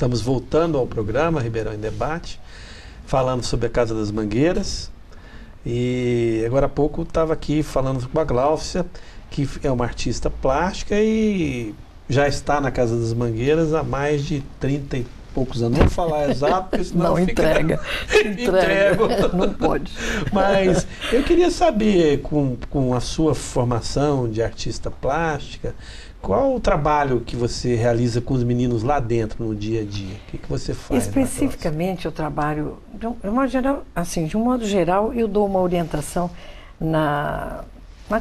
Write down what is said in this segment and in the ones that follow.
Estamos voltando ao programa Ribeirão em Debate, falando sobre a Casa das Mangueiras. E agora há pouco estava aqui falando com a Gláucia, que é uma artista plástica e já está na Casa das Mangueiras há mais de 30 e poucos anos. Não vou falar exato, porque senão não entrega. Entrego. Não pode. Mas eu queria saber, com a sua formação de artista plástica, qual o trabalho que você realiza com os meninos lá dentro no dia a dia? O que você faz? Especificamente, eu trabalho, de um modo geral, eu dou uma orientação na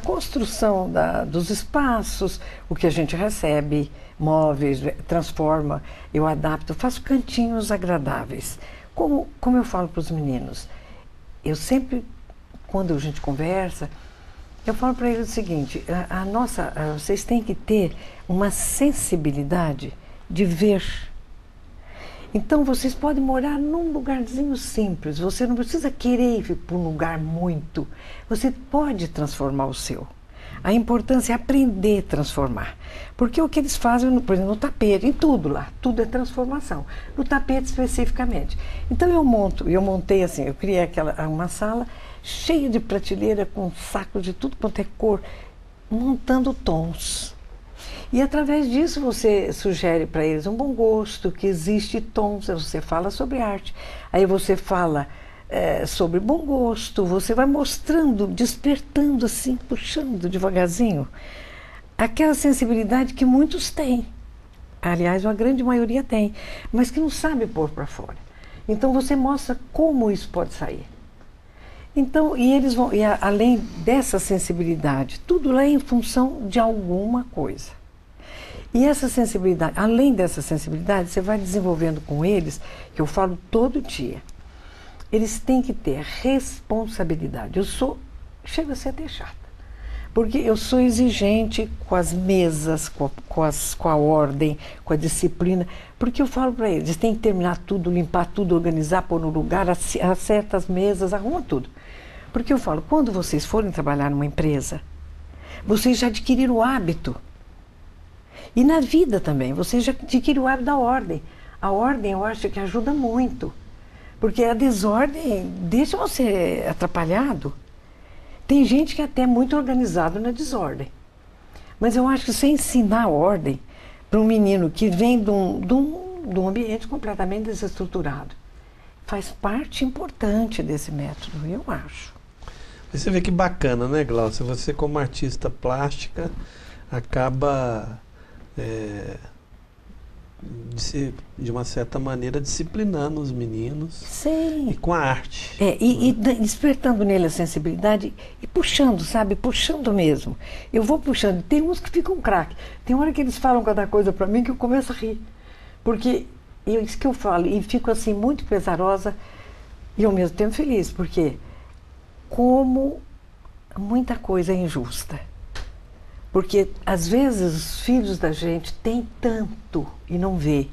construção dos espaços, o que a gente recebe, móveis, transforma, eu adapto, faço cantinhos agradáveis. Como eu falo para os meninos, eu sempre, quando a gente conversa, eu falo para eles o seguinte, vocês têm que ter uma sensibilidade de ver. Então, vocês podem morar num lugarzinho simples, você não precisa querer ir para um lugar muito, você pode transformar o seu. A importância é aprender a transformar. Porque o que eles fazem, por exemplo, no tapete, em tudo lá, tudo é transformação. No tapete especificamente. Então eu montei assim, eu criei uma sala cheia de prateleira com sacos de tudo quanto é cor, montando tons. E através disso você sugere para eles um bom gosto, que existe tons, você fala sobre arte. Aí você fala sobre bom gosto, você vai mostrando, despertando assim, puxando devagarzinho, aquela sensibilidade que muitos têm. Aliás, uma grande maioria tem, mas que não sabe pôr para fora. Então você mostra como isso pode sair. Então, além dessa sensibilidade, tudo lá é em função de alguma coisa. E essa sensibilidade, além dessa sensibilidade, você vai desenvolvendo com eles, que eu falo todo dia, eles têm que ter responsabilidade. Chega a ser até chata, porque eu sou exigente com as mesas, com a ordem, com a disciplina, porque eu falo para eles têm que terminar tudo, limpar tudo, organizar, pôr no lugar, acerta as mesas, arruma tudo. Porque eu falo, quando vocês forem trabalhar numa empresa, vocês já adquiriram o hábito. E na vida também, vocês já adquiriram o hábito da ordem. A ordem eu acho que ajuda muito. Porque a desordem deixa você atrapalhado. Tem gente que é até muito organizado na desordem. Mas eu acho que você ensinar a ordem para um menino que vem de um ambiente completamente desestruturado, faz parte importante desse método, eu acho. Você vê que bacana, né, Gláucia? Você, como artista plástica, acaba, de uma certa maneira, disciplinando os meninos. Sim. E com a arte. E despertando nele a sensibilidade e puxando, sabe? Puxando mesmo. Eu vou puxando. Tem uns que ficam craque. Tem hora que eles falam cada coisa para mim que eu começo a rir. Porque isso que eu falo, e fico assim muito pesarosa e ao mesmo tempo feliz, porque como muita coisa é injusta. Porque às vezes os filhos da gente têm tanto e não vê.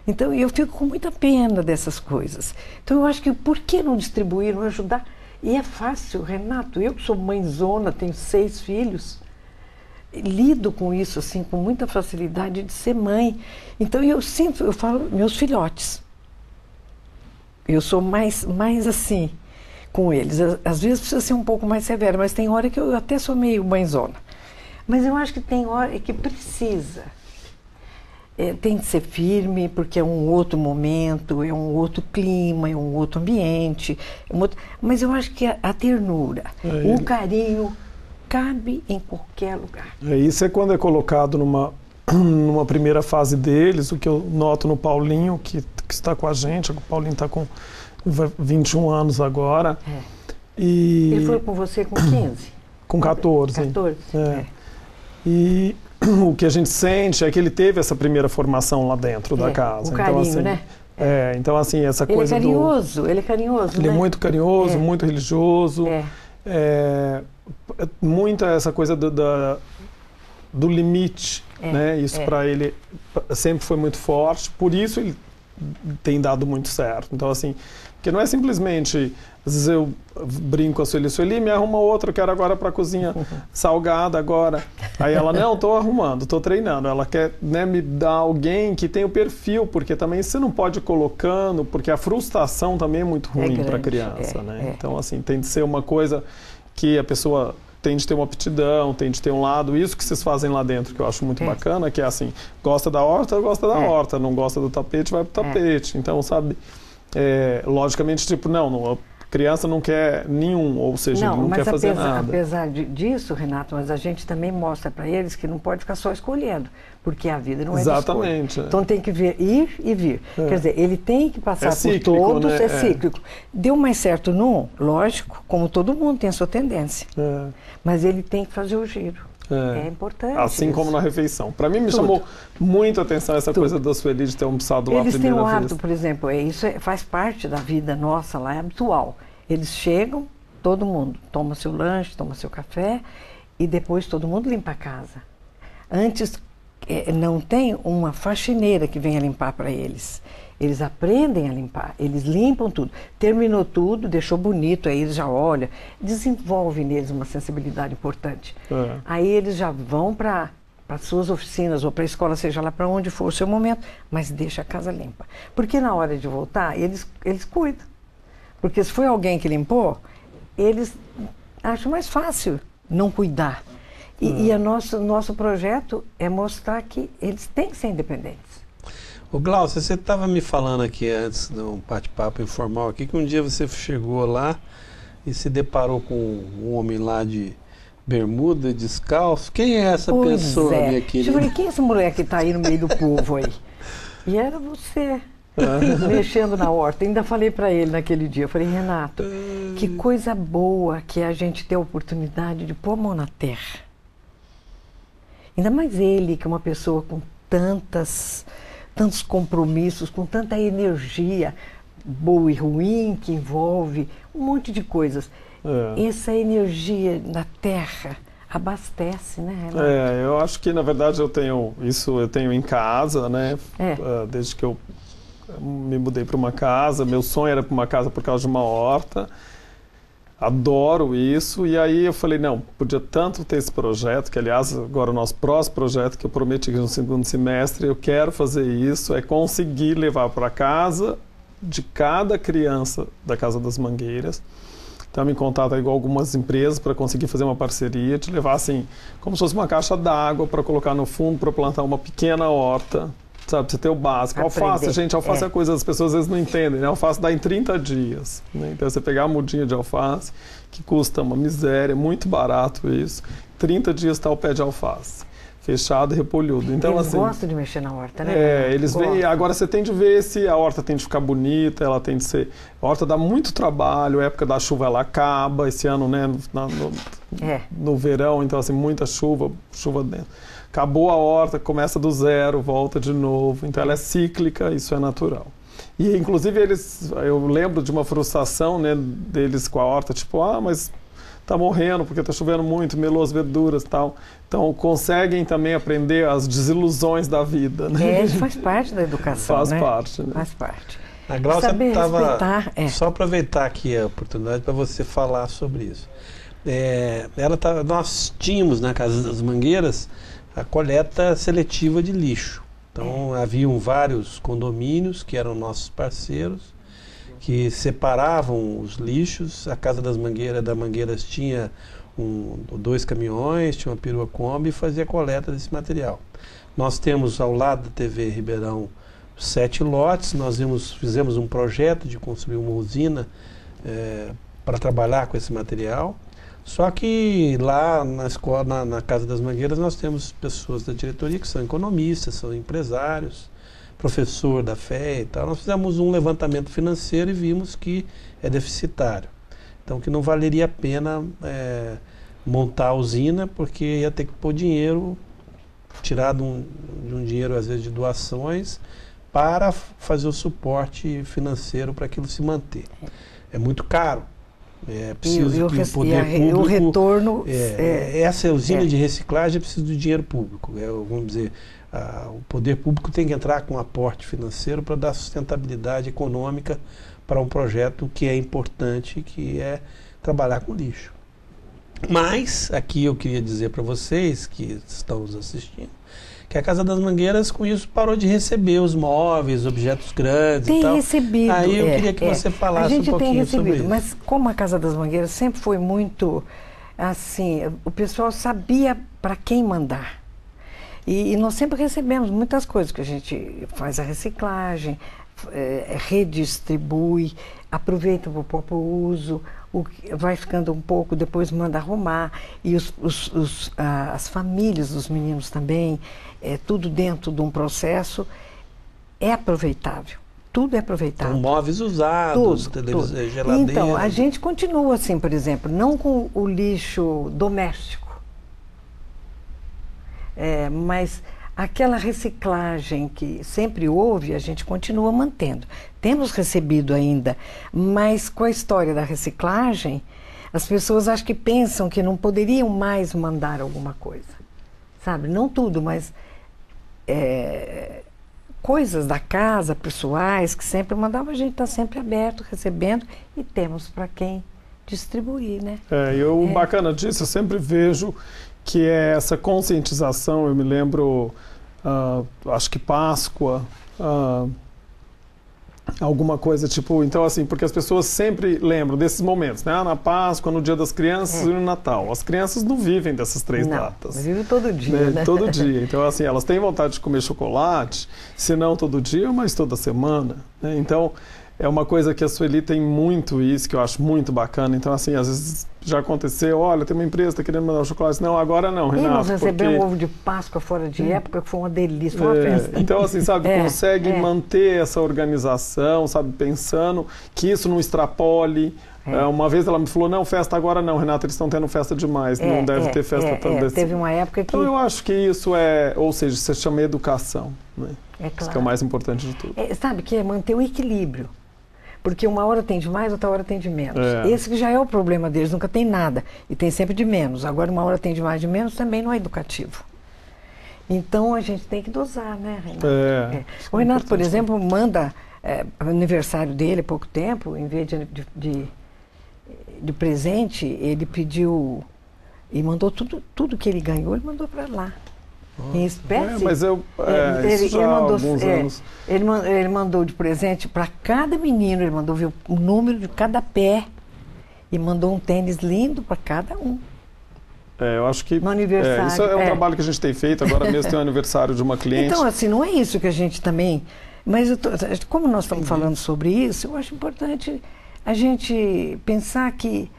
Então eu fico com muita pena dessas coisas. Então eu acho que por que não distribuir, não ajudar? E é fácil, Renato, eu que sou mãezona, tenho 6 filhos, lido com isso assim com muita facilidade de ser mãe. Então eu falo meus filhotes. Eu sou mais assim com eles. Às vezes precisa ser um pouco mais severa, mas tem hora que eu até sou meio mãezona. Mas eu acho que tem hora que precisa. Tem que ser firme, porque é um outro momento, é um outro clima, é um outro ambiente. Mas eu acho que a ternura, o carinho, cabe em qualquer lugar. Isso é quando é colocado numa primeira fase deles, o que eu noto no Paulinho, que está com a gente. O Paulinho está com 21 anos agora. E ele foi com você com 15? Com 14. 14? E o que a gente sente é que ele teve essa primeira formação lá dentro da casa. O carinho, então, assim, né? Então, assim, essa coisa ele é carinhoso, Ele né? é muito carinhoso, muito religioso. Muita essa coisa do limite, né? Isso para ele sempre foi muito forte. Por isso ele tem dado muito certo. Então, assim, porque não é simplesmente, às vezes eu brinco com a Sueli, me arruma outra, eu quero agora para a cozinha salgada agora. Aí ela, não, estou arrumando, estou treinando. Ela quer, né, me dar alguém que tem o perfil, porque também você não pode ir colocando, porque a frustração também é muito ruim para a criança, né? Então, assim, tem de ser uma coisa que a pessoa tem de ter uma aptidão, tem de ter um lado, isso que vocês fazem lá dentro, que eu acho muito bacana, que é assim, gosta da horta, horta, não gosta do tapete, vai pro tapete. Então, sabe, logicamente, tipo, a criança não quer nenhum, ou seja, ele não quer fazer nada. Apesar disso, Renato, mas a gente também mostra para eles que não pode ficar só escolhendo, porque a vida não é exatamente, de escolha. Então tem que ir e vir. Quer dizer, ele tem que passar cíclico, por todos, né? Cíclico. Deu mais certo num, lógico, como todo mundo tem a sua tendência. Mas ele tem que fazer o giro. É importante. Assim isso. Como na refeição. Para mim, me chamou muito a atenção essa coisa da Sueli de ter almoçado lá a primeira vez. Eles têm um hábito, por exemplo, isso faz parte da vida nossa lá, é habitual. Eles chegam, todo mundo toma seu lanche, toma seu café e depois todo mundo limpa a casa. Antes, não tem uma faxineira que venha limpar para eles. Eles aprendem a limpar, eles limpam tudo. Terminou tudo, deixou bonito, aí eles já olham, desenvolve neles uma sensibilidade importante. Aí eles já vão para as suas oficinas ou para a escola, seja lá para onde for o seu momento, mas deixa a casa limpa. Porque na hora de voltar, eles cuidam. Porque se foi alguém que limpou, eles acham mais fácil não cuidar. E nosso projeto é mostrar que eles têm que ser independentes. Ô Glaucio, você estava me falando aqui antes, num bate-papo informal aqui, que um dia você chegou lá e se deparou com um homem lá de bermuda, descalço. Quem é essa pessoa, minha querida? Eu falei, quem é esse moleque que está aí no meio do povo aí? E era você, mexendo na horta. Ainda falei para ele naquele dia, eu falei, Renato, que coisa boa que é a gente ter a oportunidade de pôr a mão na terra. Ainda mais ele, que é uma pessoa com tantos compromissos, com tanta energia boa e ruim que envolve um monte de coisas. Essa energia na terra abastece, né, Renato? Eu acho que na verdade eu tenho em casa, né? Desde que eu me mudei para uma casa, meu sonho era para uma casa por causa de uma horta. Adoro isso, e aí eu falei, não, podia tanto ter esse projeto, que aliás, agora o nosso próximo projeto, que eu prometi que no segundo semestre eu quero fazer isso, é conseguir levar para casa de cada criança da Casa das Mangueiras. Estamos em contato aí com algumas empresas para conseguir fazer uma parceria, de levar assim, como se fosse uma caixa d'água para colocar no fundo, para plantar uma pequena horta. Sabe, você ter o básico. Alface, gente, alface é coisa que as pessoas às vezes não entendem, né? Alface dá em 30 dias. Né? Então, você pegar a mudinha de alface, que custa uma miséria, muito barato isso. 30 dias está o pé de alface, fechado e repolhudo. Então, eles assim, gostam de mexer na horta, né? Eles veem. Agora, você tem de ver se a horta tem de ficar bonita, ela tem de ser... A horta dá muito trabalho, a época da chuva ela acaba, esse ano, né, no verão, então, assim, muita chuva dentro. Acabou a horta, começa do zero, volta de novo. Então ela é cíclica, isso é natural. E inclusive eu lembro de uma frustração, né, deles com a horta, tipo, mas tá morrendo porque tá chovendo muito, melou as verduras e tal. Então conseguem também aprender as desilusões da vida, né? Isso faz parte da educação, faz parte, né? Faz parte. A Glaucia estava... Só aproveitar aqui a oportunidade para você falar sobre isso. Nós tínhamos na Casa das Mangueiras a coleta seletiva de lixo. Então, haviam vários condomínios que eram nossos parceiros, que separavam os lixos. A Casa das Mangueiras tinha 2 caminhões, tinha uma perua Kombi e fazia a coleta desse material. Nós temos ao lado da TV Ribeirão 7 lotes, nós fizemos um projeto de construir uma usina para trabalhar com esse material. Só que lá na escola, na Casa das Mangueiras, nós temos pessoas da diretoria que são economistas, são empresários, professor da FEA e tal. Nós fizemos um levantamento financeiro e vimos que é deficitário. Então, que não valeria a pena montar a usina, porque ia ter que pôr dinheiro, tirar de um dinheiro, às vezes, de doações, para fazer o suporte financeiro para aquilo se manter. É muito caro. É preciso que o poder o público... retorno... essa usina de reciclagem precisa do dinheiro público. Vamos dizer, o poder público tem que entrar com um aporte financeiro para dar sustentabilidade econômica para um projeto que é importante, que é trabalhar com lixo. Mas, aqui eu queria dizer para vocês que estão nos assistindo, que a Casa das Mangueiras, com isso, parou de receber os móveis, objetos grandes e tal. Tem recebido. Aí eu queria que você falasse um pouquinho sobre isso. Mas como a Casa das Mangueiras sempre foi muito, assim, o pessoal sabia para quem mandar. E nós sempre recebemos muitas coisas, que a gente faz a reciclagem, redistribui, aproveita para o próprio uso, vai ficando um pouco, depois manda arrumar, e as famílias dos meninos também, tudo dentro de um processo, é aproveitável. Tudo é aproveitável. São móveis usados, televisão, geladeira. Então, a gente continua assim, por exemplo, não com o lixo doméstico, mas aquela reciclagem que sempre houve, a gente continua mantendo. Temos recebido ainda, mas com a história da reciclagem, as pessoas acho que pensam que não poderiam mais mandar alguma coisa. Sabe? Não tudo, mas coisas da casa, pessoais, que sempre mandavam, a gente está sempre aberto, recebendo, e temos para quem distribuir, né? O bacana disso, eu sempre vejo que é essa conscientização. Eu me lembro, acho que Páscoa, alguma coisa tipo, então assim, porque as pessoas sempre lembram desses momentos, né? Na Páscoa, no Dia das Crianças e no Natal. As crianças não vivem dessas três datas. Vivem todo dia, né? Todo dia. Então assim, elas têm vontade de comer chocolate, se não todo dia, mas toda semana, né? Então, é uma coisa que a Sueli tem muito isso, que eu acho muito bacana. Então, assim, às vezes já aconteceu, olha, tem uma empresa que está querendo mandar um chocolate. Não, agora não, Renato. Nós recebemos um ovo de Páscoa fora de época, que foi uma delícia, foi uma festa. Então, assim, sabe, consegue manter essa organização, sabe, pensando que isso não extrapole. Uma vez ela me falou, não, festa agora não, Renata, eles estão tendo festa demais, não deve ter festa tanto desse. Teve uma época que... Então, eu acho que isso ou seja, você chama educação, né? Claro. Isso que é o mais importante de tudo. Sabe, que é manter o equilíbrio. Porque uma hora tem de mais, outra hora tem de menos. Esse que já é o problema deles, nunca tem nada. E tem sempre de menos. Agora, uma hora tem de mais, de menos, também não é educativo. Então, a gente tem que dosar, né, Renato? O Renato, por exemplo, manda aniversário dele há pouco tempo, em vez de presente, ele pediu e mandou tudo que ele ganhou, ele mandou para lá. Em espécie. Mas isso já há alguns anos. Ele mandou de presente para cada menino, ele mandou ver o número de cada pé e mandou um tênis lindo para cada um. Eu acho que no aniversário, isso é um trabalho que a gente tem feito. Agora mesmo tem o aniversário de uma cliente. Então, assim, não é isso que a gente também... Mas como nós estamos falando sobre isso, eu acho importante a gente pensar que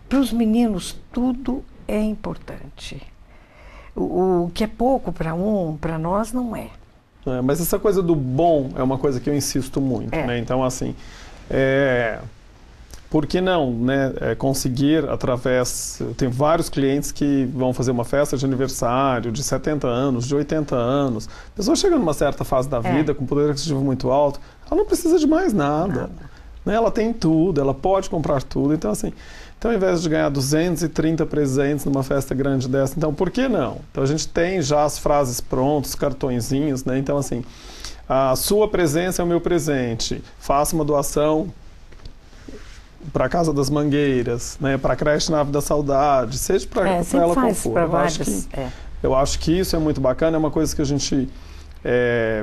para os meninos tudo é importante. O que é pouco para para nós não é. Mas essa coisa do bom é uma coisa que eu insisto muito, né? Então, assim, por que não, né? Conseguir através... Eu tenho vários clientes que vão fazer uma festa de aniversário de 70 anos, de 80 anos. A pessoa chega numa certa fase da vida, com poder aquisitivo muito alto, ela não precisa de mais nada. Né? Ela tem tudo, ela pode comprar tudo. Então, assim... Então, ao invés de ganhar 230 presentes numa festa grande dessa, então, por que não? Então, a gente tem já as frases prontas, cartõezinhos, né? Então, assim, a sua presença é o meu presente. Faça uma doação para a Casa das Mangueiras, né? Para a Creche Nave da Saudade, seja para ela qual for. Eu acho que isso é muito bacana, é uma coisa que a gente...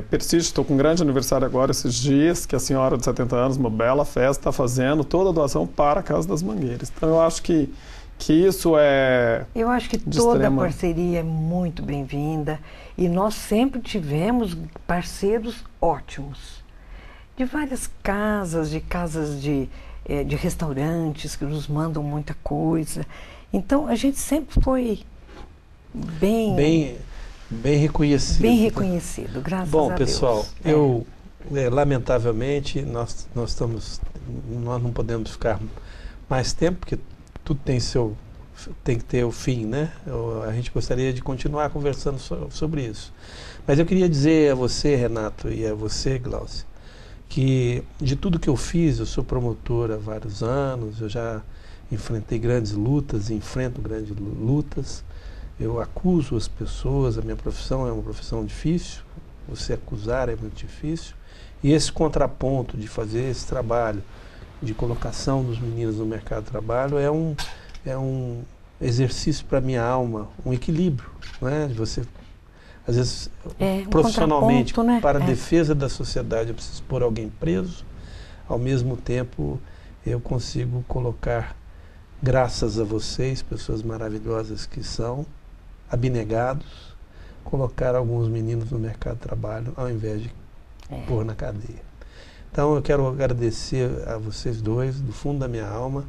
persiste. Estou com um grande aniversário agora esses dias, que a senhora de 70 anos, uma bela festa, está fazendo toda a doação para a Casa das Mangueiras. Então eu acho que isso é... Eu acho que toda parceria é muito bem-vinda e nós sempre tivemos parceiros ótimos. De várias casas, de restaurantes que nos mandam muita coisa. Então a gente sempre foi bem reconhecido. Bem reconhecido, graças a Deus. Bom, pessoal, lamentavelmente, nós não podemos ficar mais tempo, porque tudo tem que ter o fim, né? A gente gostaria de continuar conversando sobre isso. Mas eu queria dizer a você, Renato, e a você, Glaucia, que de tudo que eu fiz, eu sou promotor há vários anos, eu já enfrentei grandes lutas, enfrento grandes lutas. Eu acuso as pessoas, a minha profissão é uma profissão difícil, você acusar é muito difícil. E esse contraponto de fazer esse trabalho de colocação dos meninos no mercado de trabalho é um exercício para a minha alma, um equilíbrio, né? De você, às vezes, profissionalmente, né? para a defesa da sociedade, eu preciso pôr alguém preso, ao mesmo tempo eu consigo colocar, graças a vocês, pessoas maravilhosas que são, abnegados, colocar alguns meninos no mercado de trabalho, ao invés de pôr na cadeia. Então eu quero agradecer a vocês dois, do fundo da minha alma.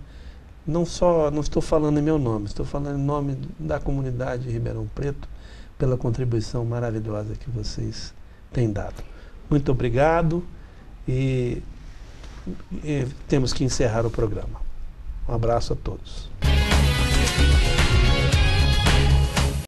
Não estou falando em meu nome, estou falando em nome da comunidade de Ribeirão Preto, pela contribuição maravilhosa que vocês têm dado. Muito obrigado e temos que encerrar o programa. Um abraço a todos.